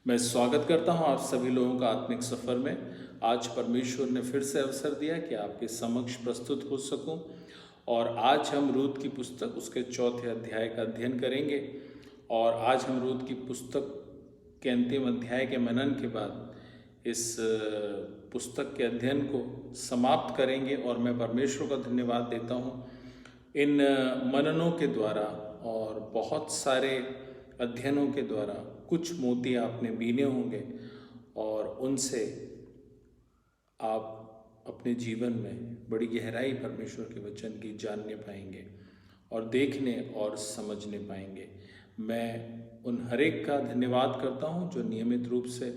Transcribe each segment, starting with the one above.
मैं स्वागत करता हूं आप सभी लोगों का आत्मिक सफ़र में। आज परमेश्वर ने फिर से अवसर दिया कि आपके समक्ष प्रस्तुत हो सकूं और आज हम रूत की पुस्तक उसके चौथे अध्याय का अध्ययन करेंगे। और आज हम रूत की पुस्तक के अंतिम अध्याय के मनन के बाद इस पुस्तक के अध्ययन को समाप्त करेंगे। और मैं परमेश्वर का धन्यवाद देता हूँ इन मननों के द्वारा और बहुत सारे अध्ययनों के द्वारा कुछ मोती आपने बीने होंगे और उनसे आप अपने जीवन में बड़ी गहराई परमेश्वर के वचन की जानने पाएंगे और देखने और समझने पाएंगे। मैं उन हर एक का धन्यवाद करता हूं जो नियमित रूप से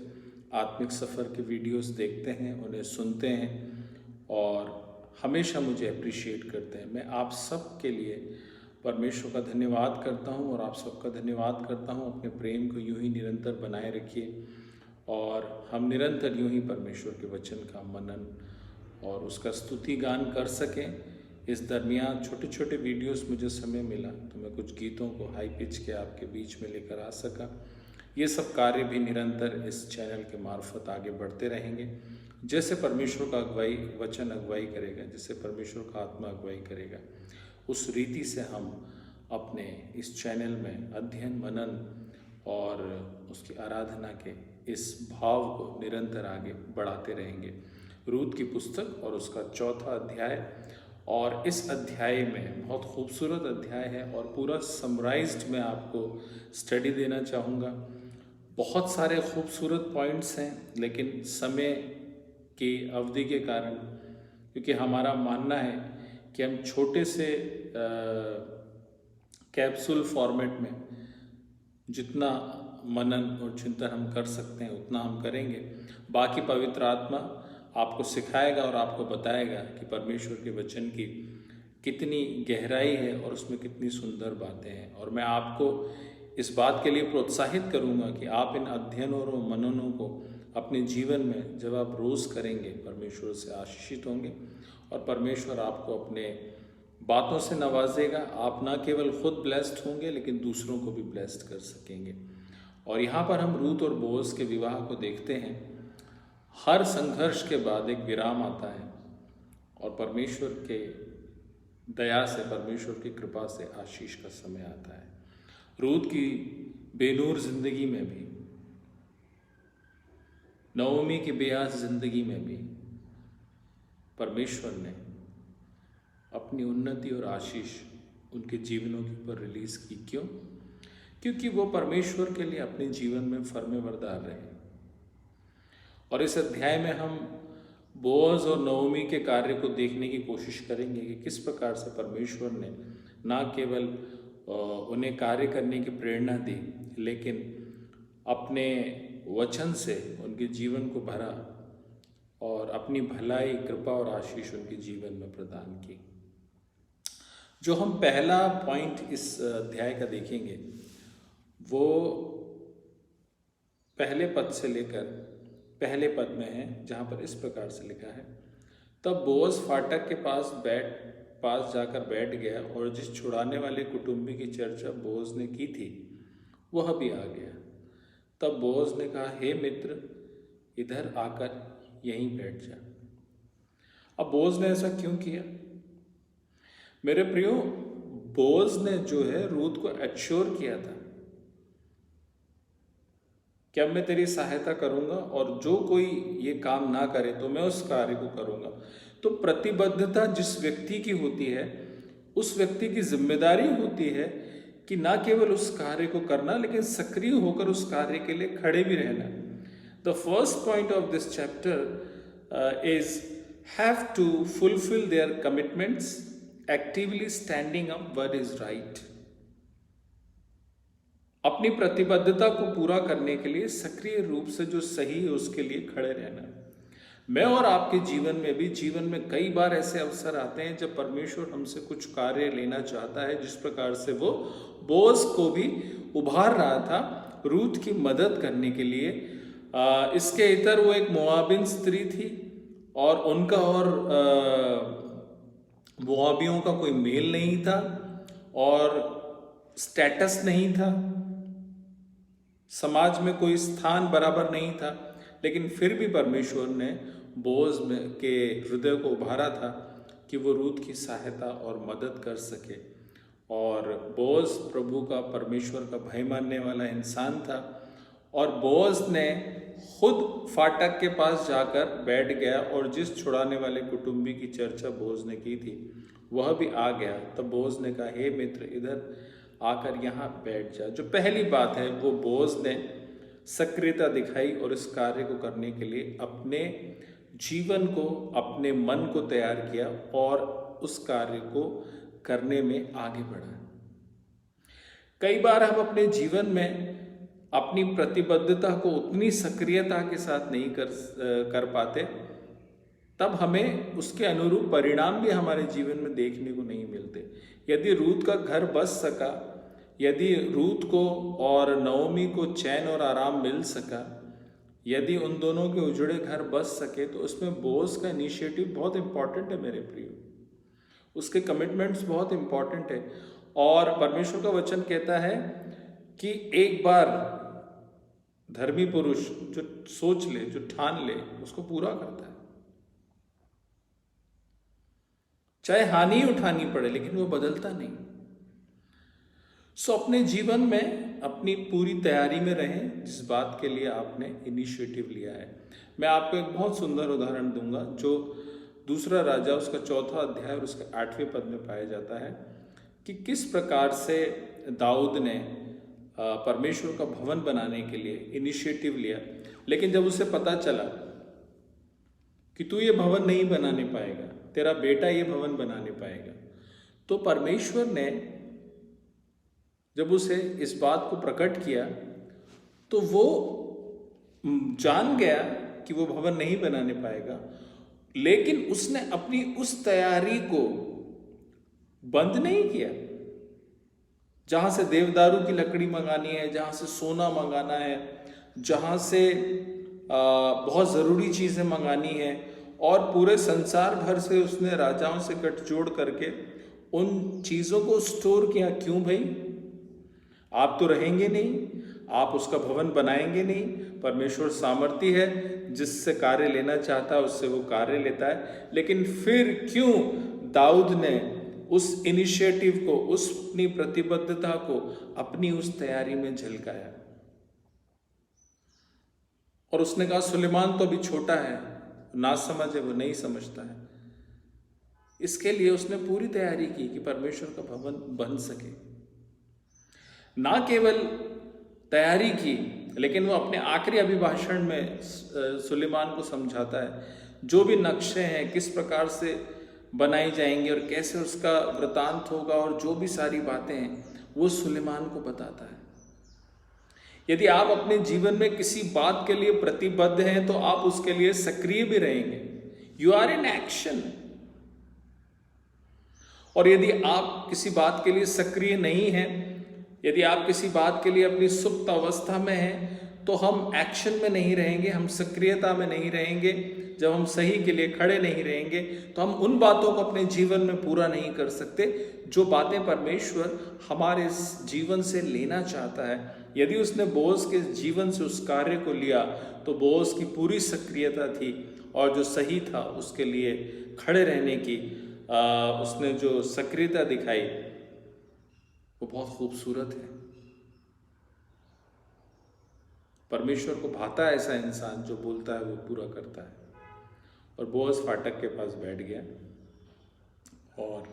आत्मिक सफ़र के वीडियोस देखते हैं, उन्हें सुनते हैं और हमेशा मुझे अप्रिशिएट करते हैं। मैं आप सब के लिए परमेश्वर का धन्यवाद करता हूं और आप सबका धन्यवाद करता हूं। अपने प्रेम को यूं ही निरंतर बनाए रखिए और हम निरंतर यूं ही परमेश्वर के वचन का मनन और उसका स्तुति गान कर सकें। इस दरमियान छोटे छोटे वीडियोस मुझे समय मिला तो मैं कुछ गीतों को हाई पिच के आपके बीच में लेकर आ सका। ये सब कार्य भी निरंतर इस चैनल के मार्फत आगे बढ़ते रहेंगे। जैसे परमेश्वर का वचन अगुवाई करेगा, जैसे परमेश्वर का आत्मा अगुवाई करेगा, उस रीति से हम अपने इस चैनल में अध्ययन, मनन और उसकी आराधना के इस भाव को निरंतर आगे बढ़ाते रहेंगे। रूत की पुस्तक और उसका चौथा अध्याय, और इस अध्याय में बहुत खूबसूरत अध्याय है और पूरा समराइज्ड मैं आपको स्टडी देना चाहूँगा। बहुत सारे खूबसूरत पॉइंट्स हैं, लेकिन समय की अवधि के कारण, क्योंकि हमारा मानना है कि हम छोटे से कैप्सूल फॉर्मेट में जितना मनन और चिंतन हम कर सकते हैं उतना हम करेंगे। बाकी पवित्र आत्मा आपको सिखाएगा और आपको बताएगा कि परमेश्वर के वचन की कितनी गहराई है और उसमें कितनी सुंदर बातें हैं। और मैं आपको इस बात के लिए प्रोत्साहित करूंगा कि आप इन अध्ययनों और मननों को अपने जीवन में जब आप रोज़ करेंगे, परमेश्वर से आशीषित होंगे और परमेश्वर आपको अपने बातों से नवाजेगा। आप ना केवल खुद ब्लेस्ड होंगे लेकिन दूसरों को भी ब्लेस्ड कर सकेंगे। और यहाँ पर हम रूत और बोअज के विवाह को देखते हैं। हर संघर्ष के बाद एक विराम आता है और परमेश्वर के दया से, परमेश्वर की कृपा से आशीष का समय आता है। रूत की बेनूर जिंदगी में भी, नओमी की बेयास जिंदगी में भी परमेश्वर ने अपनी उन्नति और आशीष उनके जीवनों के ऊपर रिलीज की। क्यों? क्योंकि वो परमेश्वर के लिए अपने जीवन में फर्मेबरदार रहे। और इस अध्याय में हम बोअज और नओमी के कार्य को देखने की कोशिश करेंगे कि किस प्रकार से परमेश्वर ने ना केवल उन्हें कार्य करने की प्रेरणा दी, लेकिन अपने वचन से उनके जीवन को भरा और अपनी भलाई, कृपा और आशीष उनके जीवन में प्रदान की। जो हम पहला पॉइंट इस अध्याय का देखेंगे वो पहले पद से लेकर पहले पद में है, जहाँ पर इस प्रकार से लिखा है, तब बोअज फाटक के पास जाकर बैठ गया और जिस छुड़ाने वाले कुटुंबी की चर्चा बोअज ने की थी वह भी आ गया। तब बोअज ने कहा, हे मित्र, इधर आकर यहीं बैठ जा। अब बोअज ने ऐसा क्यों किया? मेरे प्रियो, बोअज ने जो है रूत को एश्योर किया था कि अब मैं तेरी सहायता करूंगा और जो कोई ये काम ना करे तो मैं उस कार्य को करूंगा। तो प्रतिबद्धता जिस व्यक्ति की होती है, उस व्यक्ति की जिम्मेदारी होती है कि ना केवल उस कार्य को करना लेकिन सक्रिय होकर उस कार्य के लिए खड़े भी रहना। The first point of this chapter is have to fulfil their commitments, actively standing up what is right. अपनी प्रतिबद्धता को पूरा करने के लिए सक्रिय रूप से जो सही है उसके लिए खड़े रहना। मैं और आपके जीवन में भी, जीवन में कई बार ऐसे अवसर आते हैं जब परमेश्वर हमसे कुछ कार्य लेना चाहता है, जिस प्रकार से वो बोअज को भी उभार रहा था रूत की मदद करने के लिए। इसके इतर वो एक मोआबिन स्त्री थी और उनका और मोआबियों का कोई मेल नहीं था और स्टेटस नहीं था। समाज में कोई स्थान बराबर नहीं था, लेकिन फिर भी परमेश्वर ने बोअज के हृदय को उभारा था कि वो रूथ की सहायता और मदद कर सके। और बोअज प्रभु का, परमेश्वर का भय मानने वाला इंसान था, और बोअज ने खुद फाटक के पास जाकर बैठ गया, और जिस छुड़ाने वाले कुटुंबी की चर्चा बोअज ने की थी वह भी आ गया। तब बोअज ने कहा, हे मित्र, इधर आकर यहाँ बैठ जा। जो पहली बात है वो बोअज ने सक्रियता दिखाई और इस कार्य को करने के लिए अपने जीवन को, अपने मन को तैयार किया और उस कार्य को करने में आगे बढ़ा। कई बार हम अपने जीवन में अपनी प्रतिबद्धता को उतनी सक्रियता के साथ नहीं कर पाते, तब हमें उसके अनुरूप परिणाम भी हमारे जीवन में देखने को नहीं मिलते। यदि रूथ का घर बस सका, यदि रूथ को और नओमी को चैन और आराम मिल सका, यदि उन दोनों के उजड़े घर बस सके, तो उसमें बोअज का इनिशिएटिव बहुत इंपॉर्टेंट है मेरे प्रियो। उसके कमिटमेंट्स बहुत इंपॉर्टेंट है। और परमेश्वर का वचन कहता है कि एक बार धर्मी पुरुष जो सोच ले, जो ठान ले, उसको पूरा करता है। चाहे हानि उठानी पड़े, लेकिन वो बदलता नहीं। सो अपने जीवन में अपनी पूरी तैयारी में रहें जिस बात के लिए आपने इनिशिएटिव लिया है। मैं आपको एक बहुत सुंदर उदाहरण दूंगा जो दूसरा राजा उसका 4वां अध्याय और उसके 8वें पद में पाया जाता है कि किस प्रकार से दाऊद ने परमेश्वर का भवन बनाने के लिए इनिशिएटिव लिया, लेकिन जब उसे पता चला कि तू ये भवन नहीं बनाने पाएगा, तेरा बेटा ये भवन बनाने पाएगा, तो परमेश्वर ने जब उसे इस बात को प्रकट किया तो वो जान गया कि वो भवन नहीं बनाने पाएगा, लेकिन उसने अपनी उस तैयारी को बंद नहीं किया। जहां से देवदारू की लकड़ी मंगानी है, जहां से सोना मंगाना है, जहां से बहुत ज़रूरी चीज़ें मंगानी है, और पूरे संसार भर से उसने राजाओं से गठजोड़ करके उन चीज़ों को स्टोर किया। क्यों भाई? आप तो रहेंगे नहीं, आप उसका भवन बनाएंगे नहीं। परमेश्वर सामर्थी है, जिससे कार्य लेना चाहता है उससे वो कार्य लेता है। लेकिन फिर क्यों दाऊद ने उस इनिशिएटिव को, उस अपनी प्रतिबद्धता को अपनी उस तैयारी में झलकाया? और उसने कहा सुलेमान तो अभी छोटा है, ना समझ है, वो नहीं समझता है। इसके लिए उसने पूरी तैयारी की कि परमेश्वर का भवन बन सके। ना केवल तैयारी की, लेकिन वो अपने आखिरी अभिभाषण में सुलेमान को समझाता है जो भी नक्शे हैं किस प्रकार से बनाई जाएंगी और कैसे उसका वृतांत होगा, और जो भी सारी बातें हैं वो सुलेमान को बताता है। यदि आप अपने जीवन में किसी बात के लिए प्रतिबद्ध हैं तो आप उसके लिए सक्रिय भी रहेंगे। You are in action. और यदि आप किसी बात के लिए सक्रिय नहीं हैं, यदि आप किसी बात के लिए अपनी सुप्त अवस्था में हैं, तो हम एक्शन में नहीं रहेंगे, हम सक्रियता में नहीं रहेंगे। जब हम सही के लिए खड़े नहीं रहेंगे तो हम उन बातों को अपने जीवन में पूरा नहीं कर सकते जो बातें परमेश्वर हमारे जीवन से लेना चाहता है। यदि उसने बोअज के जीवन से उस कार्य को लिया तो बोअज की पूरी सक्रियता थी, और जो सही था उसके लिए खड़े रहने की उसने जो सक्रियता दिखाई वो बहुत खूबसूरत है। परमेश्वर को भाता है ऐसा इंसान जो बोलता है वो पूरा करता है। और बोअज फाटक के पास बैठ गया और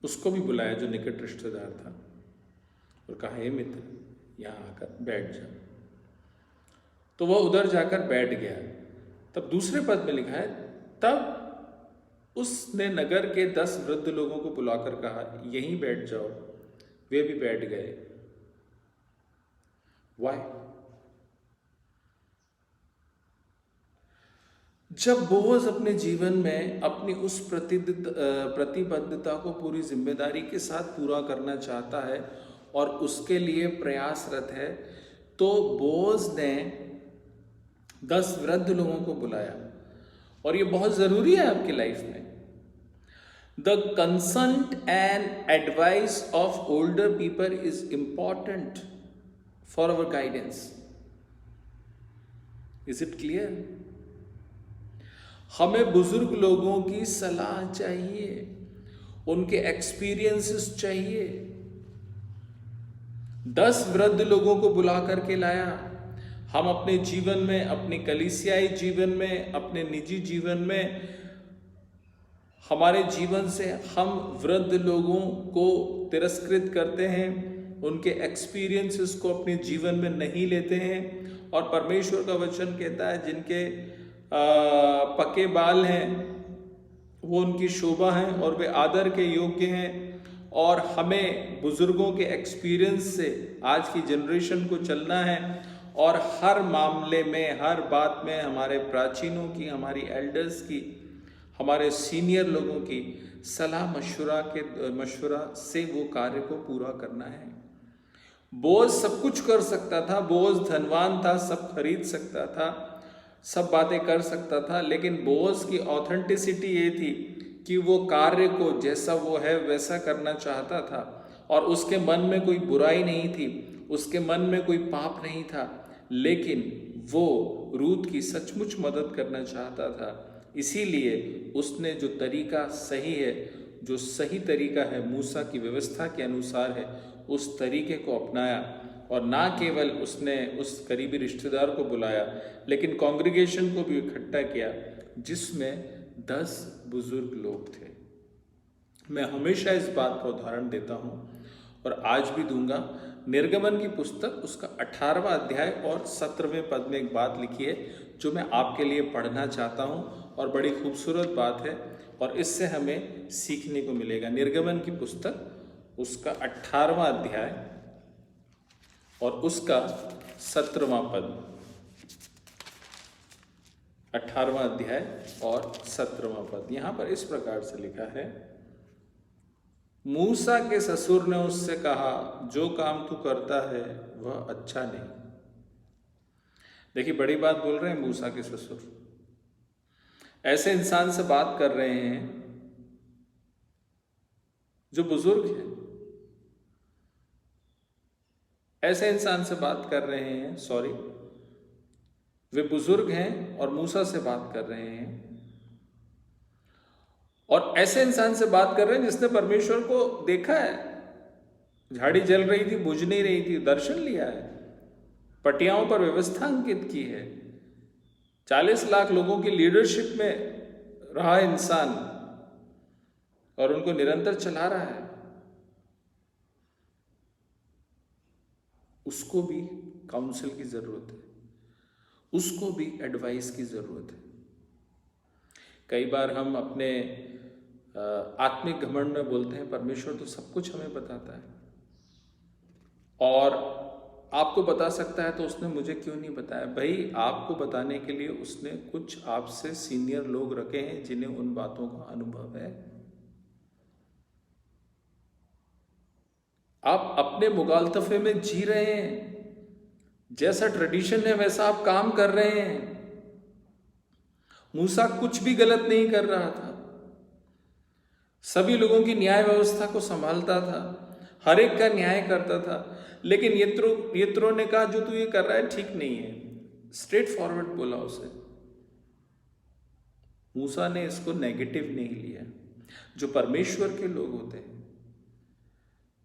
उसको भी बुलाया जो निकट रिश्तेदार था, और कहा, हे मित्र, यहाँ आकर बैठ जा। तो वह उधर जाकर बैठ गया। तब दूसरे पद में लिखा है, तब उसने नगर के 10 वृद्ध लोगों को बुलाकर कहा, यहीं बैठ जाओ। वे भी बैठ गए। वाई? जब बोअज अपने जीवन में अपनी उस प्रतिबद्धता को पूरी जिम्मेदारी के साथ पूरा करना चाहता है और उसके लिए प्रयासरत है, तो बोअज ने 10 वृद्ध लोगों को बुलाया। और ये बहुत जरूरी है आपकी लाइफ में। The consent and advice of older people is important for our guidance. Is it clear? हमें बुजुर्ग लोगों की सलाह चाहिए, उनके एक्सपीरियंसेस चाहिए। 10 वृद्ध लोगों को बुला करके लाया। हम अपने जीवन में, अपने कलीसियाई जीवन में, अपने निजी जीवन में, हमारे जीवन से हम वृद्ध लोगों को तिरस्कृत करते हैं, उनके एक्सपीरियंसेस को अपने जीवन में नहीं लेते हैं। और परमेश्वर का वचन कहता है जिनके पके बाल हैं वो उनकी शोभा हैं और वे आदर के योग्य हैं। और हमें बुजुर्गों के एक्सपीरियंस से आज की जनरेशन को चलना है और हर मामले में, हर बात में हमारे प्राचीनों की, हमारी एल्डर्स की, हमारे सीनियर लोगों की सलाह मशवरा से वो कार्य को पूरा करना है। बोझ सब कुछ कर सकता था, बोझ धनवान था, सब खरीद सकता था, सब बातें कर सकता था, लेकिन बोझ की ऑथेंटिसिटी ये थी कि वो कार्य को जैसा वो है वैसा करना चाहता था और उसके मन में कोई बुराई नहीं थी, उसके मन में कोई पाप नहीं था, लेकिन वो रूत की सचमुच मदद करना चाहता था। इसीलिए उसने जो तरीका सही है, जो सही तरीका है, मूसा की व्यवस्था के अनुसार है, उस तरीके को अपनाया। और ना केवल उसने उस करीबी रिश्तेदार को बुलाया, लेकिन कॉन्ग्रीगेशन को भी इकट्ठा किया जिसमें 10 बुजुर्ग लोग थे। मैं हमेशा इस बात का उदाहरण देता हूँ और आज भी दूंगा। निर्गमन की पुस्तक उसका 18वां अध्याय और 17वें पद में एक बात लिखी है जो मैं आपके लिए पढ़ना चाहता हूँ और बड़ी खूबसूरत बात है और इससे हमें सीखने को मिलेगा। निर्गमन की पुस्तक उसका 18वां अध्याय और उसका 17वां पद। 18वां अध्याय और 17वां पद यहाँ पर इस प्रकार से लिखा है। मूसा के ससुर ने उससे कहा, जो काम तू करता है वह अच्छा नहीं। देखिए, बड़ी बात बोल रहे हैं मूसा के ससुर। ऐसे इंसान से बात कर रहे हैं जो बुजुर्ग है, ऐसे इंसान से बात कर रहे हैं, सॉरी, वे बुजुर्ग हैं और मूसा से बात कर रहे हैं। और ऐसे इंसान से बात कर रहे हैं जिसने परमेश्वर को देखा है, झाड़ी जल रही थी, बुझ नहीं रही थी, दर्शन लिया है, पटियाओं पर व्यवस्था अंकित की है, 40 लाख लोगों की लीडरशिप में रहा इंसान और उनको निरंतर चला रहा है। उसको भी काउंसिल की जरूरत है, उसको भी एडवाइस की जरूरत है। कई बार हम अपने आत्मिक घमंड में बोलते हैं परमेश्वर तो सब कुछ हमें बताता है और आपको बता सकता है, तो उसने मुझे क्यों नहीं बताया? भाई, आपको बताने के लिए उसने कुछ आपसे सीनियर लोग रखे हैं जिन्हें उन बातों का अनुभव है। आप अपने मुगालतफे में जी रहे हैं, जैसा ट्रेडिशन है वैसा आप काम कर रहे हैं। मूसा कुछ भी गलत नहीं कर रहा था, सभी लोगों की न्याय व्यवस्था को संभालता था, हर एक का न्याय करता था, लेकिन यत्रो ने कहा जो तू ये कर रहा है ठीक नहीं है। स्ट्रेट फॉरवर्ड बोला उसे। मूसा ने इसको नेगेटिव नहीं लिया। जो परमेश्वर के लोग होते हैं,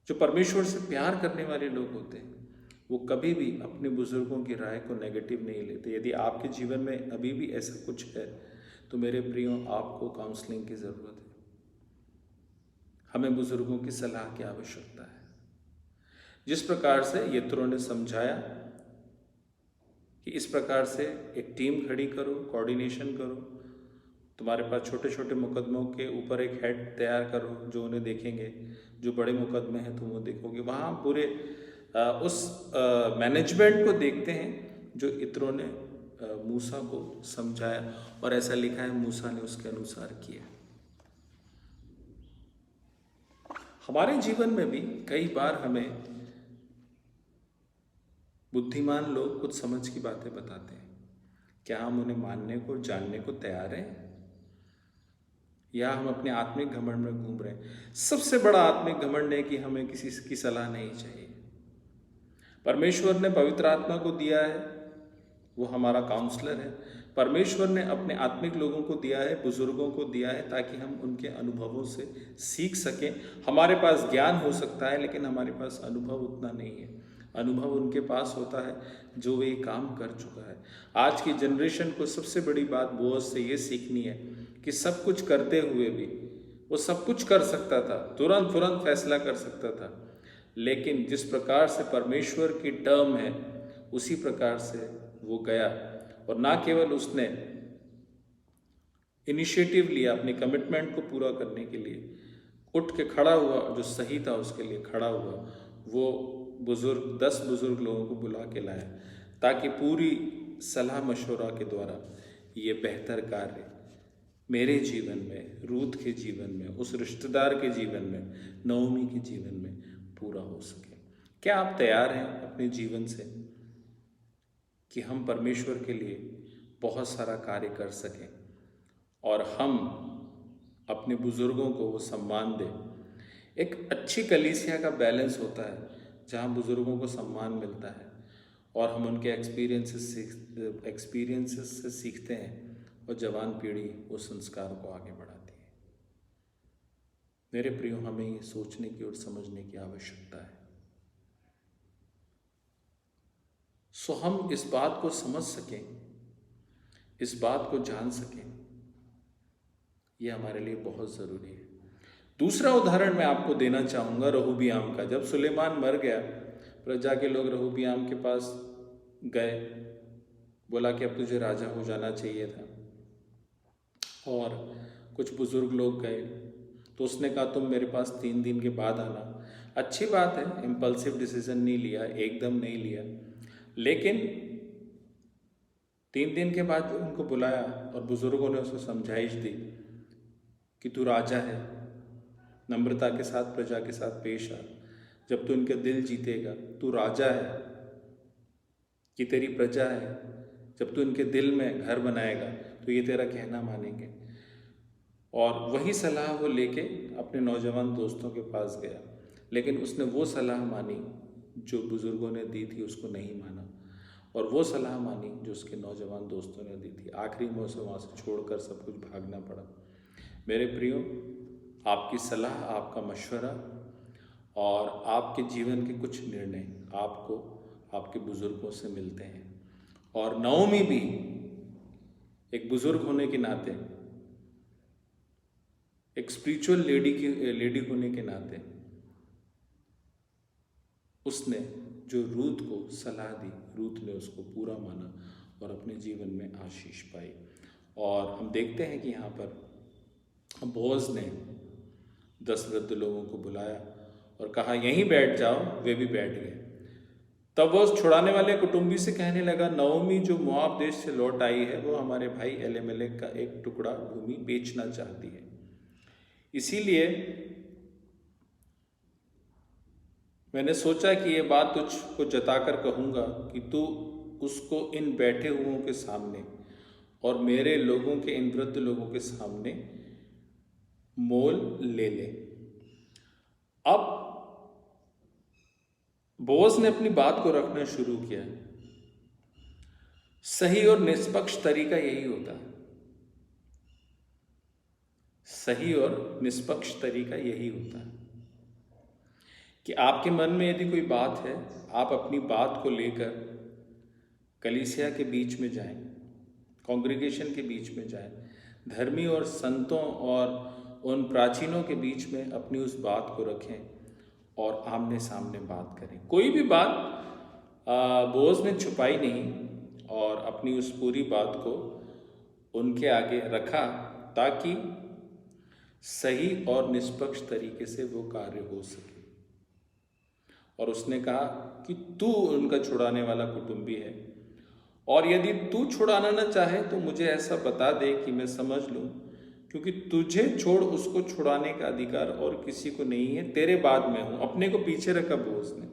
जो परमेश्वर से प्यार करने वाले लोग होते हैं, वो कभी भी अपने बुजुर्गों की राय को नेगेटिव नहीं लेते। यदि आपके जीवन में अभी भी ऐसा कुछ है तो मेरे प्रियो, आपको काउंसलिंग की जरूरत है। हमें बुजुर्गों की सलाह की आवश्यकता है। जिस प्रकार से यत्रो ने समझाया कि इस प्रकार से एक टीम खड़ी करो, कोऑर्डिनेशन करो, तुम्हारे पास छोटे छोटे मुकदमों के ऊपर एक हेड तैयार करो जो उन्हें देखेंगे, जो बड़े मुकदमे हैं तुम वो देखोगे। वहाँ पूरे उस मैनेजमेंट को देखते हैं जो यत्रो ने मूसा को समझाया और ऐसा लिखा है मूसा ने उसके अनुसार किया। हमारे जीवन में भी कई बार हमें बुद्धिमान लोग कुछ समझ की बातें बताते हैं। क्या हम उन्हें मानने को, जानने को तैयार हैं, या हम अपने आत्मिक घमंड में घूम रहे हैं? सबसे बड़ा आत्मिक घमंड है कि हमें किसी की सलाह नहीं चाहिए। परमेश्वर ने पवित्र आत्मा को दिया है, वो हमारा काउंसलर है। परमेश्वर ने अपने आत्मिक लोगों को दिया है, बुजुर्गों को दिया है, ताकि हम उनके अनुभवों से सीख सकें। हमारे पास ज्ञान हो सकता है, लेकिन हमारे पास अनुभव उतना नहीं है। अनुभव उनके पास होता है जो वे काम कर चुका है। आज की जनरेशन को सबसे बड़ी बात बोअज से ये सीखनी है कि सब कुछ करते हुए भी वो सब कुछ कर सकता था, तुरंत तुरंत फैसला कर सकता था, लेकिन जिस प्रकार से परमेश्वर की टर्म है उसी प्रकार से वो गया। और ना केवल उसने इनिशिएटिव लिया अपनी कमिटमेंट को पूरा करने के लिए, उठ के खड़ा हुआ, जो सही था उसके लिए खड़ा हुआ। वो 10 बुजुर्ग लोगों को बुला के लाया, ताकि पूरी सलाह मशवरा के द्वारा ये बेहतर कार्य मेरे जीवन में, रूथ के जीवन में, उस रिश्तेदार के जीवन में, नवमी के जीवन में पूरा हो सके। क्या आप तैयार हैं अपने जीवन से कि हम परमेश्वर के लिए बहुत सारा कार्य कर सकें और हम अपने बुजुर्गों को वो सम्मान दें? एक अच्छी कलीसिया का बैलेंस होता है जहाँ बुजुर्गों को सम्मान मिलता है और हम उनके एक्सपीरियंसेस से सीखते हैं, और जवान पीढ़ी उस संस्कार को आगे बढ़ाती है। मेरे प्रियो, हमें ये सोचने की और समझने की आवश्यकता है। सो हम इस बात को समझ सकें, इस बात को जान सकें, ये हमारे लिए बहुत ज़रूरी है। दूसरा उदाहरण मैं आपको देना चाहूँगा रहोबियाम का। जब सुलेमान मर गया, प्रजा के लोग रहोबियाम के पास गए, बोला कि अब तुझे राजा हो जाना चाहिए था। और कुछ बुजुर्ग लोग गए तो उसने कहा तुम मेरे पास 3 दिन के बाद आना। अच्छी बात है, इम्पल्सिव डिसीजन नहीं लिया, एकदम नहीं लिया, लेकिन 3 दिन के बाद उनको बुलाया और बुजुर्गों ने उसको समझाइश दी कि तू राजा है, नम्रता के साथ प्रजा के साथ पेश आ। जब तू इनके दिल जीतेगा, तू राजा है कि तेरी प्रजा है, जब तू इनके दिल में घर बनाएगा तो ये तेरा कहना मानेंगे। और वही सलाह वो लेके अपने नौजवान दोस्तों के पास गया, लेकिन उसने वो सलाह मानी जो बुजुर्गों ने दी थी, उसको नहीं माना, और वो सलाह मानी जो उसके नौजवान दोस्तों ने दी थी। आखिरी में उसे वहाँ से छोड़कर सब कुछ भागना पड़ा। मेरे प्रियो, आपकी सलाह, आपका मशवरा और आपके जीवन के कुछ निर्णय आपको आपके बुजुर्गों से मिलते हैं। और नवमी भी एक बुजुर्ग होने के नाते, एक स्पिरिचुअल लेडी होने के नाते, उसने जो रूथ को सलाह दी, रूथ ने उसको पूरा माना और अपने जीवन में आशीष पाई। और हम देखते हैं कि यहाँ पर बोअज ने 10 वृद्ध लोगों को बुलाया और कहा यहीं बैठ जाओ। वे भी बैठ गए। तब वो उस छुड़ाने वाले कुटुंबी से कहने लगा, नवमी जो मोआब देश से लौट आई है, वो हमारे भाई एलीमेलेक का एक टुकड़ा भूमि बेचना चाहती है। इसीलिए मैंने सोचा कि ये बात तुझको जताकर कहूँगा कि तू उसको इन बैठे हुओं के सामने और मेरे लोगों के, इन वृद्ध लोगों के सामने मोल ले ले। अब बोअज ने अपनी बात को रखना शुरू किया। सही और निष्पक्ष तरीका यही होता है। सही और निष्पक्ष तरीका यही होता है कि आपके मन में यदि कोई बात है, आप अपनी बात को लेकर कलीसिया के बीच में जाएं, कॉन्ग्रीगेशन के बीच में जाएं, धर्मी और संतों और उन प्राचीनों के बीच में अपनी उस बात को रखें और आमने सामने बात करें। कोई भी बात बोअज ने छुपाई नहीं और अपनी उस पूरी बात को उनके आगे रखा, ताकि सही और निष्पक्ष तरीके से वो कार्य हो सके। और उसने कहा कि तू उनका छुड़ाने वाला कुटुंबी है, और यदि तू छुड़ाना न चाहे तो मुझे ऐसा बता दे कि मैं समझ लूं, क्योंकि तुझे छोड़ उसको छुड़ाने का अधिकार और किसी को नहीं है, तेरे बाद मैं हूं। अपने को पीछे रखा बोअज ने।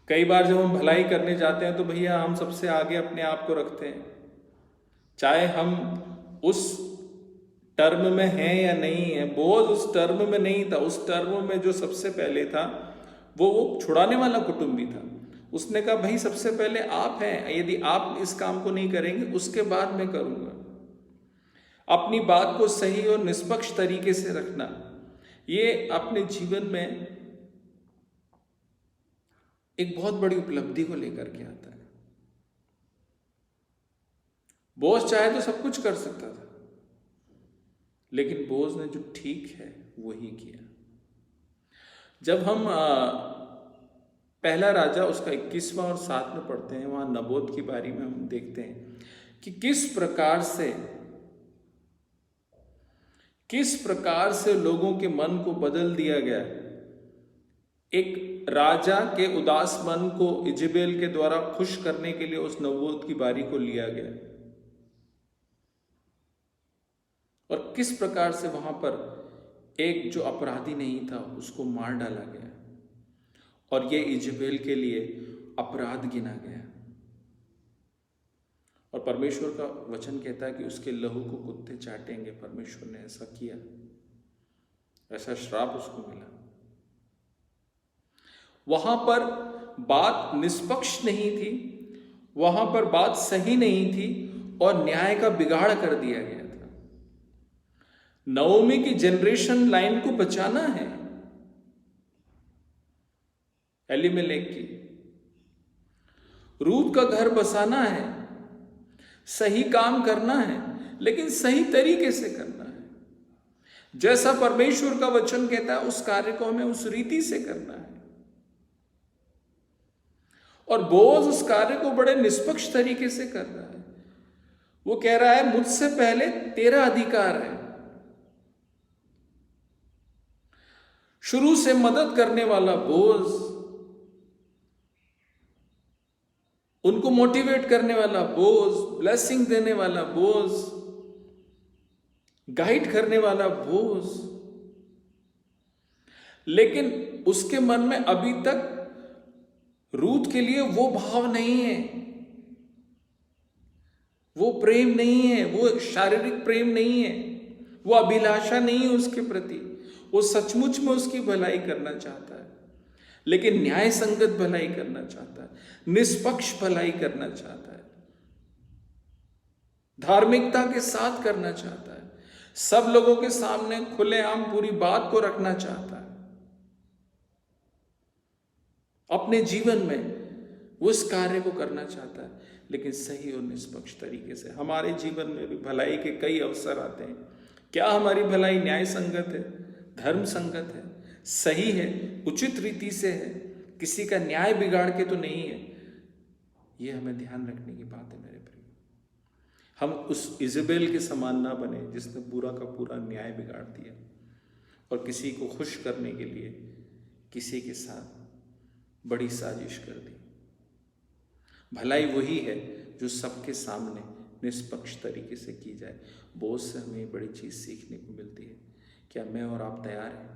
कई बार जब हम भलाई करने जाते हैं तो भैया हम सबसे आगे अपने आप को रखते हैं, चाहे हम उस टर्म में हैं या नहीं है। बोअज उस टर्म में नहीं था। उस टर्म में जो सबसे पहले था वो छुड़ाने वाला कुटुंबी था। उसने कहा भाई सबसे पहले आप हैं, यदि आप इस काम को नहीं करेंगे उसके बाद मैं करूंगा। अपनी बात को सही और निष्पक्ष तरीके से रखना, ये अपने जीवन में एक बहुत बड़ी उपलब्धि को लेकर के आता है। बोस चाहे तो सब कुछ कर सकता था, लेकिन बोस ने जो ठीक है वही किया। जब हम पहला राजा उसका 21वां और 7 में पढ़ते हैं, वहां नबोत की बारी में हम देखते हैं कि किस प्रकार से लोगों के मन को बदल दिया गया। एक राजा के उदास मन को इजेबेल के द्वारा खुश करने के लिए उस नबोत की बारी को लिया गया, और किस प्रकार से वहां पर एक जो अपराधी नहीं था उसको मार डाला गया, और ये इजेबेल के लिए अपराध गिना गया। और परमेश्वर का वचन कहता है कि उसके लहू को कुत्ते चाटेंगे। परमेश्वर ने ऐसा किया, ऐसा श्राप उसको मिला। वहां पर बात निष्पक्ष नहीं थी, वहां पर बात सही नहीं थी, और न्याय का बिगाड़ कर दिया गया था। नओमी की जनरेशन लाइन को बचाना है, एलीमेलेक की। रूत का घर बसाना है, सही काम करना है, लेकिन सही तरीके से करना है। जैसा परमेश्वर का वचन कहता है उस कार्य को हमें उस रीति से करना है। और बोझ उस कार्य को बड़े निष्पक्ष तरीके से कर रहा है। वो कह रहा है मुझसे पहले तेरा अधिकार है। शुरू से मदद करने वाला बोझ, उनको मोटिवेट करने वाला बोझ, ब्लेसिंग देने वाला बोझ, गाइड करने वाला बोझ, लेकिन उसके मन में अभी तक रूत के लिए वो भाव नहीं है, वो प्रेम नहीं है, वो शारीरिक प्रेम नहीं है, वो अभिलाषा नहीं है उसके प्रति। वो सचमुच में उसकी भलाई करना चाहता है, लेकिन न्याय संगत भलाई करना चाहता है, निष्पक्ष भलाई करना चाहता है, धार्मिकता के साथ करना चाहता है, सब लोगों के सामने खुलेआम पूरी बात को रखना चाहता है। अपने जीवन में वो इस कार्य को करना चाहता है, लेकिन सही और निष्पक्ष तरीके से। हमारे जीवन में भी भलाई के कई अवसर आते हैं। क्या हमारी भलाई न्याय संगत है, धर्म संगत है, सही है, उचित रीति से है, किसी का न्याय बिगाड़ के तो नहीं है? ये हमें ध्यान रखने की बात है मेरे प्रिय। हम उस इजेबेल के समान ना बने जिसने पूरा का पूरा न्याय बिगाड़ दिया और किसी को खुश करने के लिए किसी के साथ बड़ी साजिश कर दी। भलाई वही है जो सबके सामने निष्पक्ष तरीके से की जाए। बोझ से हमें बड़ी चीज़ सीखने को मिलती है। क्या मैं और आप तैयार हैं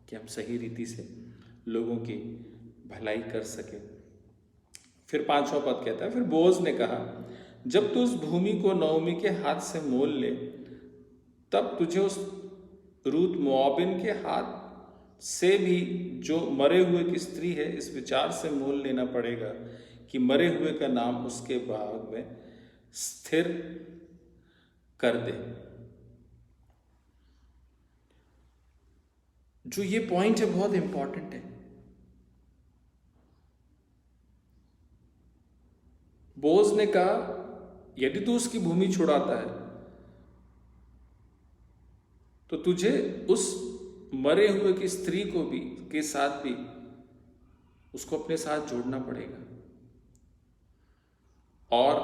कि हम सही रीति से लोगों की भलाई कर सकें? फिर 5वां पद कहता है, फिर बोझ ने कहा, जब तू उस भूमि को नओमी के हाथ से मोल ले, तब तुझे उस रूत मोआबिन के हाथ से भी, जो मरे हुए की स्त्री है, इस विचार से मोल लेना पड़ेगा कि मरे हुए का नाम उसके भाग में स्थिर कर दे। जो ये पॉइंट है बहुत इंपॉर्टेंट है। बोझ ने कहा यदि तू उसकी भूमि छुड़ाता है तो तुझे उस मरे हुए की स्त्री को भी के साथ भी उसको अपने साथ जोड़ना पड़ेगा और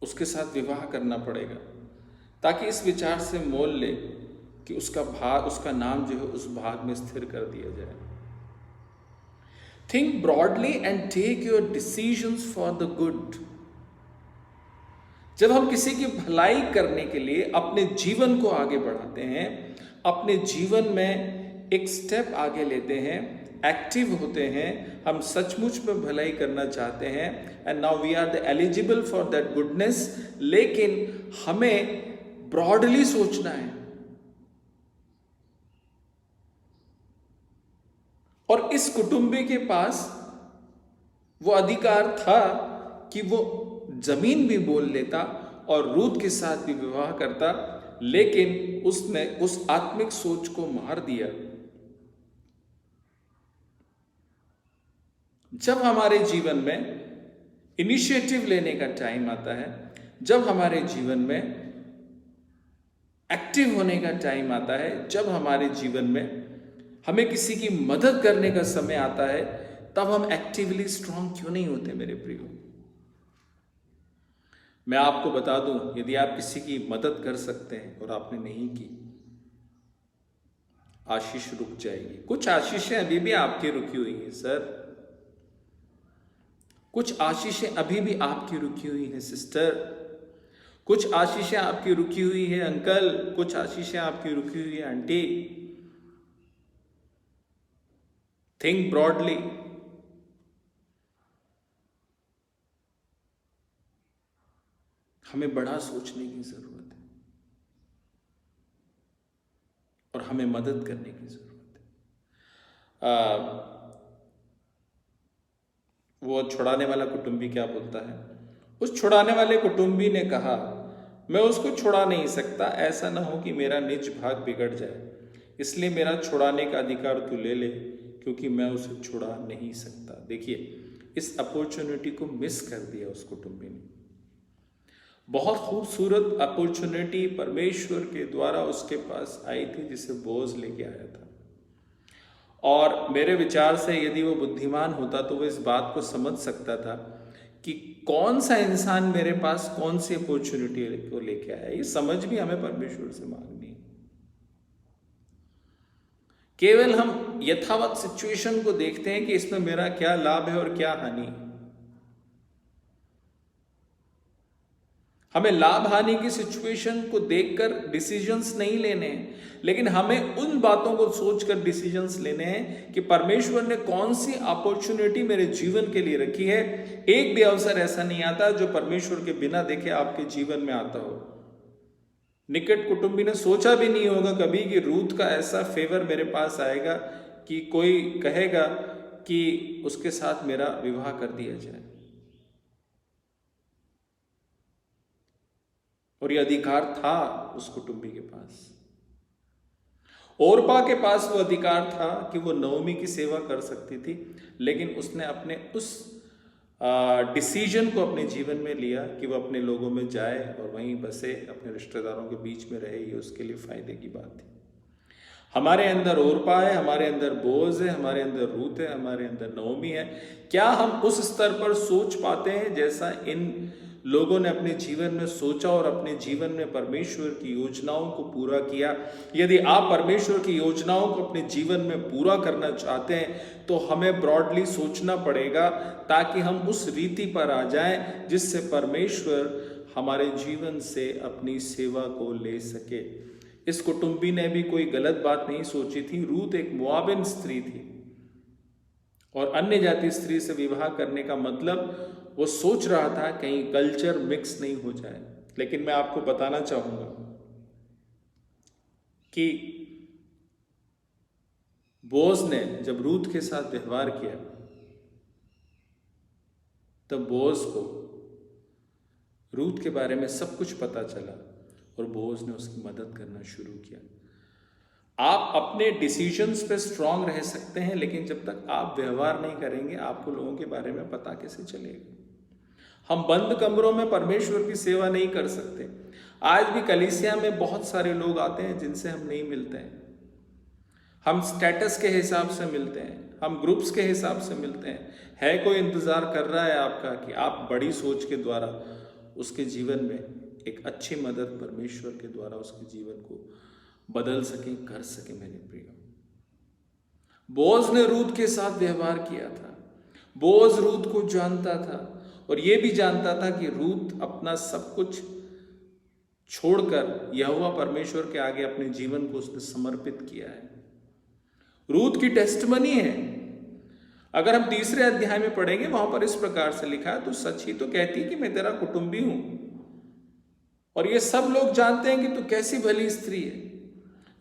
उसके साथ विवाह करना पड़ेगा, ताकि इस विचार से मोल ले कि उसका नाम जो है उस भाग में स्थिर कर दिया जाए। Think broadly and take your decisions for the good. जब हम किसी की भलाई करने के लिए अपने जीवन को आगे बढ़ाते हैं, अपने जीवन में एक स्टेप आगे लेते हैं, एक्टिव होते हैं, हम सचमुच में भलाई करना चाहते हैं, and now we are the eligible for that goodness, लेकिन हमें ब्रॉडली सोचना है और इस कुटुंबी के पास वो अधिकार था कि वो जमीन भी बोल लेता और रूत के साथ भी विवाह करता, लेकिन उसने उस आत्मिक सोच को मार दिया। जब हमारे जीवन में इनिशिएटिव लेने का टाइम आता है, जब हमारे जीवन में एक्टिव होने का टाइम आता है, जब हमारे जीवन में हमें किसी की मदद करने का समय आता है, तब हम एक्टिवली स्ट्रांग क्यों नहीं होते मेरे प्रियो? मैं आपको बता दूं, यदि आप किसी की मदद कर सकते हैं और आपने नहीं की, आशीष रुक जाएगी। कुछ आशीषें अभी भी आपकी रुकी हुई हैं सर, कुछ आशीषें अभी भी आपकी रुकी हुई हैं सिस्टर, कुछ आशीषें आपकी रुकी हुई है अंकल, कुछ आशीषें आपकी रुकी हुई है आंटी। Think broadly. हमें बड़ा सोचने की जरूरत है और हमें मदद करने की जरूरत है। वो छुड़ाने वाला कुटुंबी क्या बोलता है? उस छुड़ाने वाले कुटुंबी ने कहा, मैं उसको छुड़ा नहीं सकता, ऐसा ना हो कि मेरा निज भाग बिगड़ जाए, इसलिए मेरा छुड़ाने का अधिकार तू ले ले, क्योंकि मैं उसे छुड़ा नहीं सकता। देखिए, इस अपॉर्चुनिटी को मिस कर दिया उस कुटुंबी ने। बहुत खूबसूरत अपॉर्चुनिटी परमेश्वर के द्वारा उसके पास आई थी, जिसे बोझ लेके आया था। और मेरे विचार से यदि वो बुद्धिमान होता तो वो इस बात को समझ सकता था कि कौन सा इंसान मेरे पास कौन सी अपॉर्चुनिटी को लेके आया। ये समझ भी हमें परमेश्वर से मांगनी है। केवल हम यथावत सिचुएशन को देखते हैं कि इसमें मेरा क्या लाभ है और क्या हानि है। हमें लाभ हानि की सिचुएशन को देखकर डिसीजंस नहीं लेने हैं, लेकिन हमें उन बातों को सोचकर डिसीजंस लेने हैं कि परमेश्वर ने कौन सी अपॉर्चुनिटी मेरे जीवन के लिए रखी है। एक भी अवसर ऐसा नहीं आता जो परमेश्वर के बिना देखे आपके जीवन में आता हो। निकट कुटुंबी ने सोचा भी नहीं होगा कभी कि रूथ का ऐसा फेवर मेरे पास आएगा कि कोई कहेगा कि उसके साथ मेरा विवाह कर दिया जाए। और यह अधिकार था उस कुटुंबी के पास। ओरपा के पास वो अधिकार था कि वो नओमी की सेवा कर सकती थी, लेकिन उसने अपने उस डिसीजन को अपने जीवन में लिया कि वो अपने लोगों में जाए और वहीं बसे, अपने रिश्तेदारों के बीच में रहे। ये उसके लिए फायदे की बात थी। हमारे अंदर ओरपा है, हमारे अंदर बोज है, हमारे अंदर रूत है, हमारे अंदर नओमी है। क्या हम उस स्तर पर सोच पाते हैं जैसा इन लोगों ने अपने जीवन में सोचा और अपने जीवन में परमेश्वर की योजनाओं को पूरा किया? यदि आप परमेश्वर की योजनाओं को अपने जीवन में पूरा करना चाहते हैं तो हमें ब्रॉडली सोचना पड़ेगा, ताकि हम उस रीति पर आ जाएं जिससे परमेश्वर हमारे जीवन से अपनी सेवा को ले सके। इस कुटुंबी ने भी कोई गलत बात नहीं सोची थी। रूत एक मोआबिन स्त्री थी और अन्य जाति स्त्री से विवाह करने का मतलब वो सोच रहा था कहीं कल्चर मिक्स नहीं हो जाए। लेकिन मैं आपको बताना चाहूंगा कि बोज ने जब रूथ के साथ व्यवहार किया तब बोज को रूथ के बारे में सब कुछ पता चला और बोज ने उसकी मदद करना शुरू किया। आप अपने डिसीजंस पे स्ट्रांग रह सकते हैं, लेकिन जब तक आप व्यवहार नहीं करेंगे आपको लोगों के बारे में पता कैसे चलेगा? हम बंद कमरों में परमेश्वर की सेवा नहीं कर सकते। आज भी कलीसिया में बहुत सारे लोग आते हैं जिनसे हम नहीं मिलते हैं। हम स्टेटस के हिसाब से मिलते हैं, हम ग्रुप्स के हिसाब से मिलते हैं। है कोई इंतजार कर रहा है आपका कि आप बड़ी सोच के द्वारा उसके जीवन में एक अच्छी मदद परमेश्वर के द्वारा उसके जीवन को बदल सके, कर सके। मेरे प्रिय, बोज ने रूथ के साथ व्यवहार किया था। बोज रूथ को जानता था और यह भी जानता था कि रूथ अपना सब कुछ छोड़कर यहोवा परमेश्वर के आगे अपने जीवन को उसने समर्पित किया है। रूथ की टेस्टमनी है। अगर हम 3 अध्याय में पढ़ेंगे, वहां पर इस प्रकार से लिखा है, तो सच ही तो कहती कि मैं तेरा कुटुंबी हूं और ये सब लोग जानते हैं कि तू कैसी भली स्त्री है।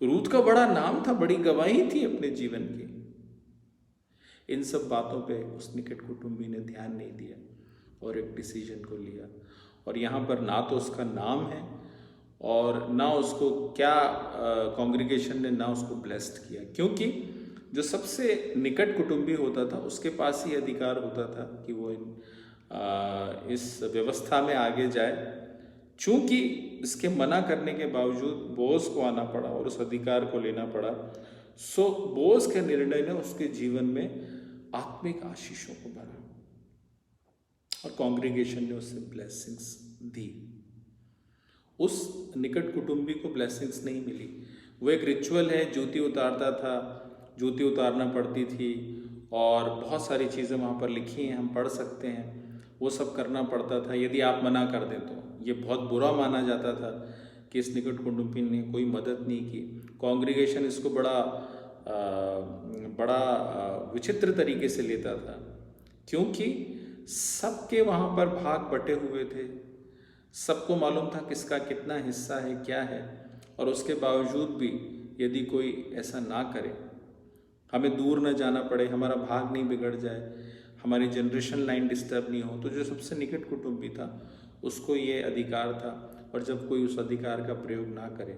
रूथ का बड़ा नाम था, बड़ी गवाही थी अपने जीवन की। इन सब बातों पे उस निकट कुटुंबी ने ध्यान नहीं दिया और एक डिसीजन को लिया। और यहाँ पर ना तो उसका नाम है और ना उसको क्या कॉन्ग्रीगेशन ने ना उसको ब्लेस्ड किया, क्योंकि जो सबसे निकट कुटुंबी होता था उसके पास ही अधिकार होता था कि वो इस व्यवस्था में आगे जाए। चूंकि इसके मना करने के बावजूद बोस को आना पड़ा और उस अधिकार को लेना पड़ा, सो बोस के निर्णय ने उसके जीवन में आत्मिक आशीषों को भरा और कॉन्ग्रीगेशन ने उससे ब्लेसिंग्स दी। उस निकट कुटुंबी को ब्लेसिंग्स नहीं मिली। वो एक रिचुअल है, जूती उतारता था, जूती उतारना पड़ती थी और बहुत सारी चीज़ें वहाँ पर लिखी हैं, हम पढ़ सकते हैं। वो सब करना पड़ता था। यदि आप मना कर दें तो ये बहुत बुरा माना जाता था कि इस निकट कुटुंबी ने कोई मदद नहीं की। कॉन्ग्रीगेशन इसको बड़ा विचित्र तरीके से लेता था, क्योंकि सबके वहाँ पर भाग बटे हुए थे, सबको मालूम था किसका कितना हिस्सा है, क्या है। और उसके बावजूद भी यदि कोई ऐसा ना करे, हमें दूर न जाना पड़े, हमारा भाग नहीं बिगड़ जाए, हमारी जनरेशन लाइन डिस्टर्ब नहीं हो, तो जो सबसे निकट कुटुंबी था उसको ये अधिकार था। और जब कोई उस अधिकार का प्रयोग ना करे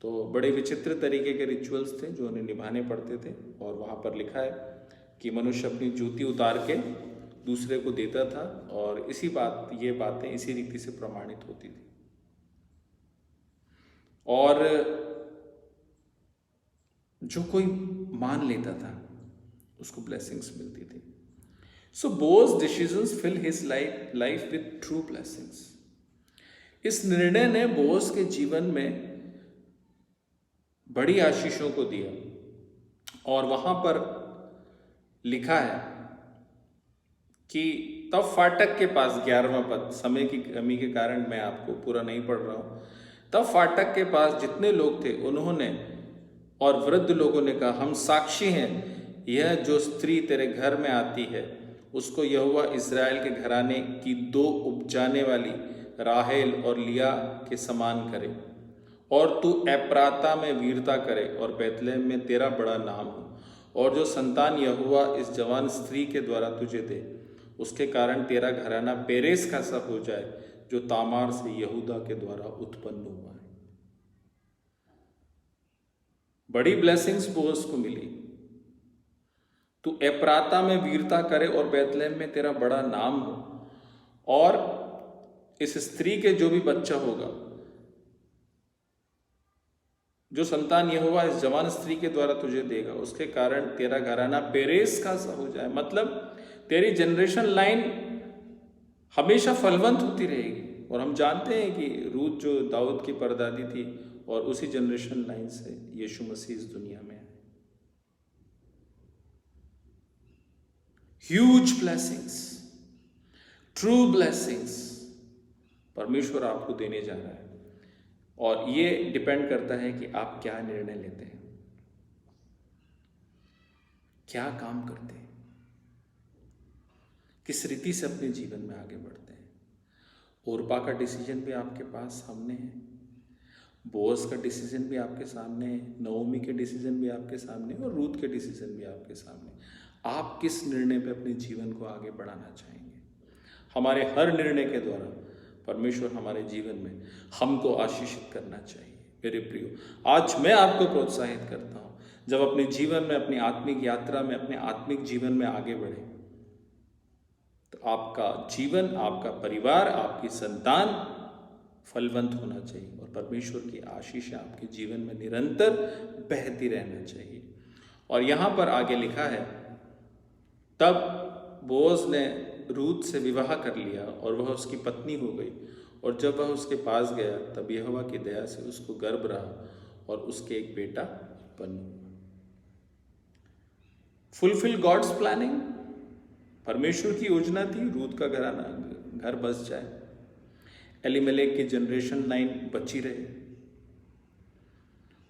तो बड़े विचित्र तरीके के रिचुअल्स थे जो उन्हें निभाने पड़ते थे। और वहाँ पर लिखा है कि मनुष्य अपनी जूती उतार के दूसरे को देता था और ये बातें इसी रीति से प्रमाणित होती थी। और जो कोई मान लेता था उसको ब्लेसिंग्स मिलती थी। So those decisions fill his life with true blessings. इस निर्णय ने बोज के जीवन में बड़ी आशीषों को दिया। और वहां पर लिखा है कि तब फाटक के पास, 11वां पद, समय की कमी के कारण मैं आपको पूरा नहीं पढ़ रहा हूं। तब फाटक के पास जितने लोग थे उन्होंने और वृद्ध लोगों ने कहा, हम साक्षी हैं, यह जो स्त्री तेरे घर में आती है उसको यहोवा इज़राइल के घराने की 2 उपजाने वाली राहेल और लिया के समान करे, और तू एप्राता में वीरता करे और बैतलहम में तेरा बड़ा नाम हो। और जो संतान यहोवा इस जवान स्त्री के द्वारा तुझे दे उसके कारण तेरा घराना पेरेस का सा हो जाए, जो तामार से यहूदा के द्वारा उत्पन्न हुआ है। बड़ी ब्लेसिंग्स बोअज को मिली। तू एप्राता में वीरता करे और बैतलहम में तेरा बड़ा नाम हो, और इस स्त्री के जो भी बच्चा होगा, जो संतान यहोवा इस जवान स्त्री के द्वारा तुझे देगा, उसके कारण तेरा घराना पेरेस का सा हो जाए। मतलब तेरी जनरेशन लाइन हमेशा फलवंत होती रहेगी। और हम जानते हैं कि रूत जो दाऊद की परदादी थी, और उसी जनरेशन लाइन से यीशु मसीह इस दुनिया में है। ह्यूज ब्लेसिंग्स, ट्रू ब्लेसिंग्स परमेश्वर आपको देने जा रहा है। और ये डिपेंड करता है कि आप क्या निर्णय लेते हैं, क्या काम करते हैं, किस रीति से अपने जीवन में आगे बढ़ते हैं। ओरपा का डिसीजन भी आपके पास सामने है, बोअज का डिसीजन भी आपके सामने है, नओमी के डिसीजन भी आपके सामने है, और रूत के डिसीजन भी आपके सामने। आप किस निर्णय पे अपने जीवन को आगे बढ़ाना चाहेंगे? हमारे हर निर्णय के द्वारा परमेश्वर हमारे जीवन में हमको आशीषित करना चाहिए। मेरे प्रियो, आज मैं आपको प्रोत्साहित करता हूँ, जब अपने जीवन में, अपनी आत्मिक यात्रा में, अपने आत्मिक जीवन में आगे बढ़े, तो आपका जीवन, आपका परिवार, आपकी संतान फलवंत होना चाहिए और परमेश्वर की आशीष आपके जीवन में निरंतर बहती रहना चाहिए। और यहाँ पर आगे लिखा है, तब बोअज ने रूत से विवाह कर लिया और वह उसकी पत्नी हो गई। और जब वह उसके पास गया तब यहोवा की दया से उसको गर्भ रहा और उसके एक बेटा उत्पन्न हुआ। फुलफिल गॉड्स प्लानिंग, परमेश्वर की योजना थी रूत का घर बस जाए, एलीमेलेक की जनरेशन लाइन बची रहे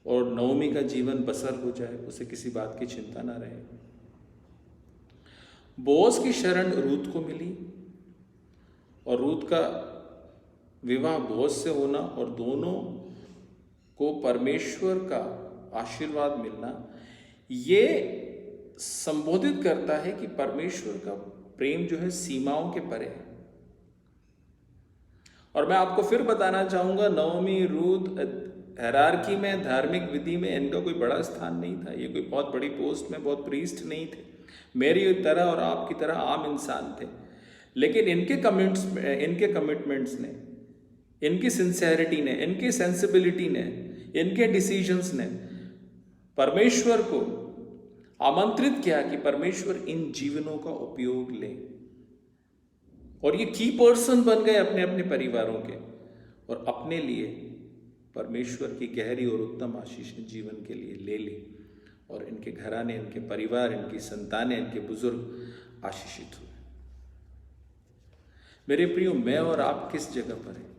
और नओमी का जीवन बसर हो जाए, उसे किसी बात की चिंता ना रहे। बोअज की शरण रूत को मिली और रूत का विवाह बोअज से होना और दोनों को परमेश्वर का आशीर्वाद मिलना, ये संबोधित करता है कि परमेश्वर का प्रेम जो है सीमाओं के परे है। और मैं आपको फिर बताना चाहूंगा, नवमी, रूथ हायरार्की में, धार्मिक विधि में इनका कोई बड़ा स्थान नहीं था। ये कोई बहुत बड़ी पोस्ट में बहुत प्रीस्ट नहीं थे, मेरी तरह और आपकी तरह आम इंसान थे। लेकिन इनके कमिटमेंट्स ने, इनकी सिंसेरिटी ने, इनकी सेंसिबिलिटी ने, इनके डिसीजंस ने परमेश्वर को आमंत्रित किया कि परमेश्वर इन जीवनों का उपयोग ले। और ये की पर्सन बन गए अपने अपने परिवारों के, और अपने लिए परमेश्वर की गहरी और उत्तम आशीषें जीवन के लिए ले ली। और इनके घराने, इनके परिवार, इनकी संतानें, इनके बुजुर्ग आशीषित हुए। मेरे प्रियो, मैं और आप किस जगह पर हैं?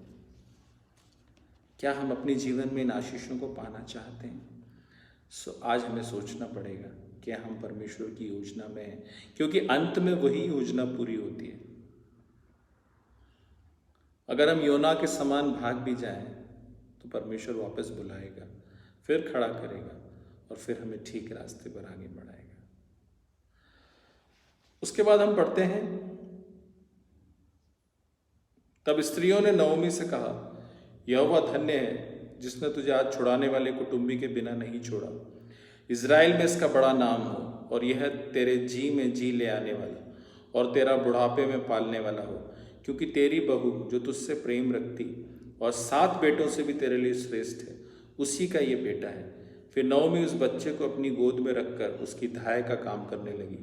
क्या हम अपने जीवन में इन आशीषों को पाना चाहते हैं? आज हमें सोचना पड़ेगा कि हम परमेश्वर की योजना में हैं, क्योंकि अंत में वही योजना पूरी होती है। अगर हम योना के समान भाग भी जाएं तो परमेश्वर वापस बुलाएगा, फिर खड़ा करेगा और फिर हमें ठीक रास्ते पर आगे बढ़ाएगा। उसके बाद हम पढ़ते हैं, तब स्त्रियों ने नवमी से कहा, यहोवा धन्य है जिसने तुझे आज छुड़ाने वाले कुटुंबी के बिना नहीं छोड़ा। इज़राइल में इसका बड़ा नाम हो, और यह तेरे जी में जी ले आने वाला और तेरा बुढ़ापे में पालने वाला हो, क्योंकि तेरी बहू जो तुझसे प्रेम रखती और 7 बेटों से भी तेरे लिए श्रेष्ठ है, उसी का ये बेटा है। फिर नवमी उस बच्चे को अपनी गोद में रखकर उसकी धाय का काम करने लगी।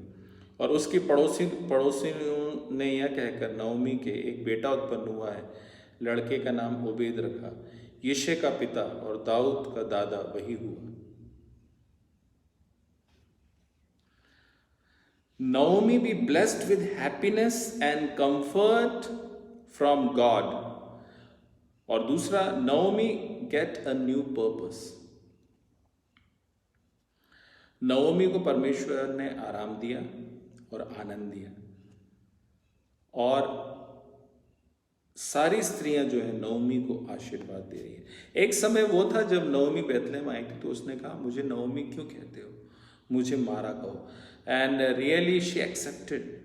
और उसकी पड़ोसियों ने यह कहकर, नवमी के एक बेटा उत्पन्न हुआ है, लड़के का नाम ओबेद रखा। यिशै का पिता और दाऊद का दादा वही हुआ। Navami be blessed with happiness and comfort from God. और दूसरा, Navami get a new purpose. Navami को परमेश्वर ने आराम दिया और आनंद दिया, और सारी स्त्रियां जो है नवमी को आशीर्वाद दे रही है। एक समय वो था जब नवमी बैतलहम आई थी, तो उसने कहा, मुझे नवमी क्यों कहते हो, मुझे मारा कहो। And really she accepted.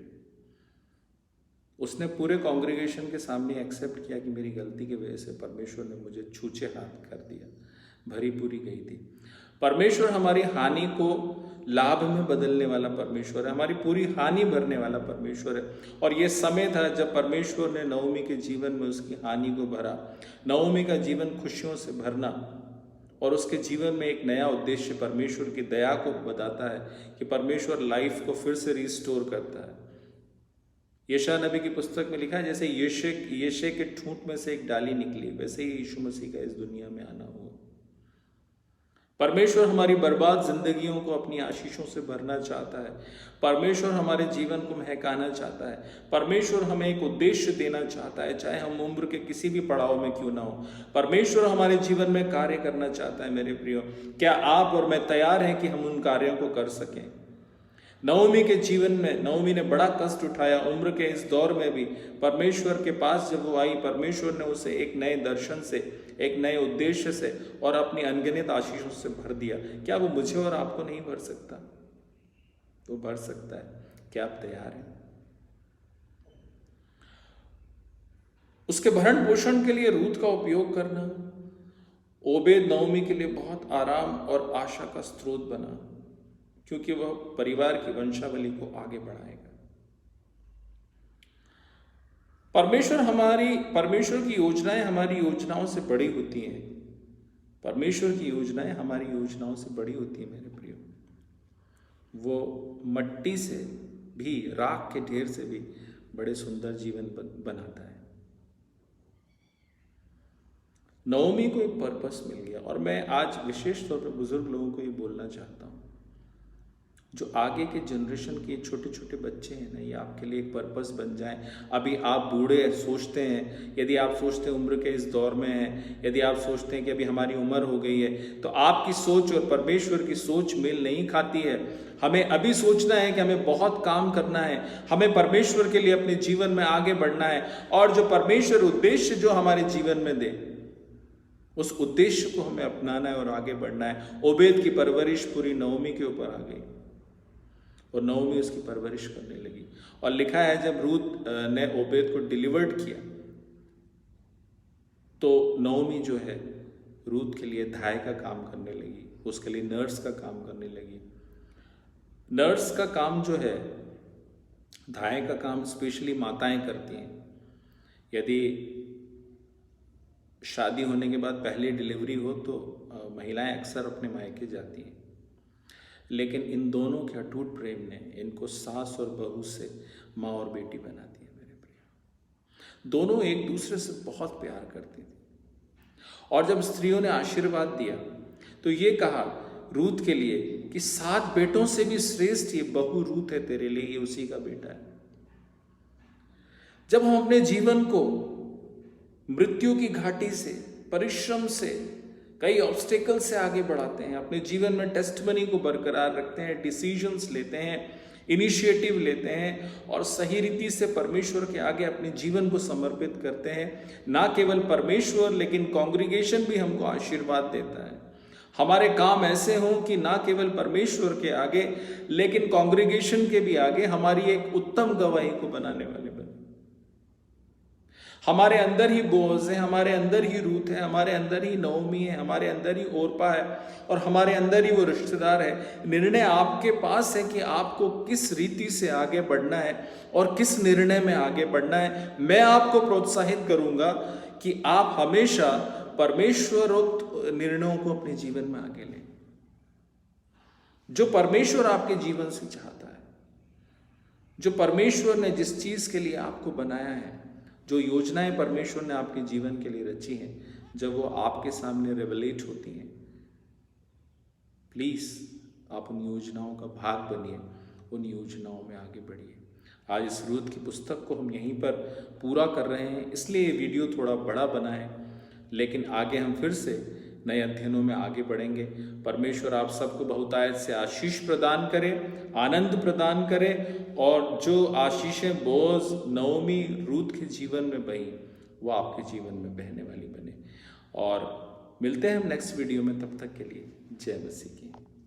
उसने पूरे कांग्रीगेशन के सामने एक्सेप्ट किया कि मेरी गलती की वजह से परमेश्वर ने मुझे छूछे हाथ कर दिया, भरी पूरी गई थी। परमेश्वर हमारी हानि को लाभ में बदलने वाला परमेश्वर है, हमारी पूरी हानि भरने वाला परमेश्वर है। और ये समय था जब परमेश्वर ने नवमी के जीवन में उसकी हानि को भरा। नवमी का जीवन खुशियों से भरना, और उसके जीवन में एक नया उद्देश्य परमेश्वर की दया को बताता है कि परमेश्वर लाइफ को फिर से रिस्टोर करता है। यशायाह नबी की पुस्तक में लिखा है, जैसे यिशै के ठूंठ में से एक डाली निकली, वैसे ही यीशु मसीह का इस दुनिया में आना हुआ। परमेश्वर हमारी बर्बाद जिंदगियों को अपनी आशीषों से भरना चाहता है। परमेश्वर हमारे जीवन को महकाना चाहता है। परमेश्वर हमें एक उद्देश्य देना चाहता है, चाहे हम उम्र के किसी भी पड़ाव में क्यों ना हो। परमेश्वर हमारे जीवन में कार्य करना चाहता है। मेरे प्रियो, क्या आप और मैं तैयार हैं कि हम उन कार्यों को कर सकें? नवमी के जीवन में नवमी ने बड़ा कष्ट उठाया। उम्र के इस दौर में भी परमेश्वर के पास जब वो आई, परमेश्वर ने उसे एक नए दर्शन से, एक नए उद्देश्य से और अपनी अनगिनत आशीषों से भर दिया। क्या वो मुझे और आपको नहीं भर सकता? तो भर सकता है। क्या आप तैयार हैं? उसके भरण पोषण के लिए रूथ का उपयोग करना। ओबेद नवमी के लिए बहुत आराम और आशा का स्रोत बना, क्योंकि वह परिवार की वंशावली को आगे बढ़ाएगा। परमेश्वर की योजनाएं हमारी योजनाओं से बड़ी होती हैं। परमेश्वर की योजनाएं हमारी योजनाओं से बड़ी होती हैं। मेरे प्रियो, वो मट्टी से भी, राख के ढेर से भी बड़े सुंदर जीवन बनाता है। नवमी को एक पर्पस मिल गया। और मैं आज विशेष तौर पर बुजुर्ग लोगों को ये बोलना चाहता हूँ, जो आगे के जनरेशन के छोटे छोटे बच्चे हैं ना, ये आपके लिए एक पर्पस बन जाए। अभी आप बूढ़े सोचते हैं, यदि आप सोचते हैं उम्र के इस दौर में हैं, यदि आप सोचते हैं कि अभी हमारी उम्र हो गई है, तो आपकी सोच और परमेश्वर की सोच मेल नहीं खाती है। हमें अभी सोचना है कि हमें बहुत काम करना है, हमें परमेश्वर के लिए अपने जीवन में आगे बढ़ना है, और जो परमेश्वर उद्देश्य जो हमारे जीवन में दे, उस उद्देश्य को हमें अपनाना है और आगे बढ़ना है। ओबेद की परवरिश पूरी नवमी के ऊपर आ गई। और नओमी उसकी परवरिश करने लगी। और लिखा है जब रूत ने ओबेद को डिलीवर्ड किया तो नओमी जो है रूत के लिए धाय का काम करने लगी, उसके लिए नर्स का काम करने लगी। नर्स का काम जो है, धाय का काम स्पेशली माताएं करती हैं। यदि शादी होने के बाद पहली डिलीवरी हो तो महिलाएं अक्सर अपने मायके जाती हैं, लेकिन इन दोनों के अटूट प्रेम ने इनको सास और बहू से माँ और बेटी बना दिया। मेरे प्रिय, दोनों एक दूसरे से बहुत प्यार करती थी। और जब स्त्रियों ने आशीर्वाद दिया तो ये कहा रूत के लिए कि 7 बेटों से भी श्रेष्ठ ये बहू रूत है तेरे लिए, ये उसी का बेटा है। जब हम अपने जीवन को मृत्यु की घाटी से, परिश्रम से, कई ऑब्स्टेकल से आगे बढ़ाते हैं, अपने जीवन में टेस्टमनी को बरकरार रखते हैं, डिसीजंस लेते हैं, इनिशिएटिव लेते हैं और सही रीति से परमेश्वर के आगे अपने जीवन को समर्पित करते हैं, ना केवल परमेश्वर लेकिन कांग्रीगेशन भी हमको आशीर्वाद देता है। हमारे काम ऐसे हों कि ना केवल परमेश्वर के आगे लेकिन कांग्रीगेशन के भी आगे हमारी एक उत्तम गवाही को बनाने वाले बने। हमारे अंदर ही बोअज है, हमारे अंदर ही रूत है, हमारे अंदर ही नओमी है, हमारे अंदर ही ओरपा है और हमारे अंदर ही वो रिश्तेदार है। निर्णय आपके पास है कि आपको किस रीति से आगे बढ़ना है और किस निर्णय में आगे बढ़ना है। मैं आपको प्रोत्साहित करूंगा कि आप हमेशा परमेश्वरोक्त निर्णयों को अपने जीवन में आगे लें, जो परमेश्वर आपके जीवन से चाहता है, जो परमेश्वर ने जिस चीज के लिए आपको बनाया है, जो योजनाएं परमेश्वर ने आपके जीवन के लिए रची हैं, जब वो आपके सामने रेवलेट होती हैं, प्लीज आप उन योजनाओं का भाग बनिए, उन योजनाओं में आगे बढ़िए। आज इस रूत की पुस्तक को हम यहीं पर पूरा कर रहे हैं, इसलिए ये वीडियो थोड़ा बड़ा बना है, लेकिन आगे हम फिर से नए अध्ययनों में आगे बढ़ेंगे। परमेश्वर आप सबको बहुतायत से आशीष प्रदान करे, आनंद प्रदान करे और जो आशीषें बोअज, नओमी, रूत के जीवन में बही वो आपके जीवन में बहने वाली बने। और मिलते हैं हम नेक्स्ट वीडियो में, तब तक के लिए जय मसीह की।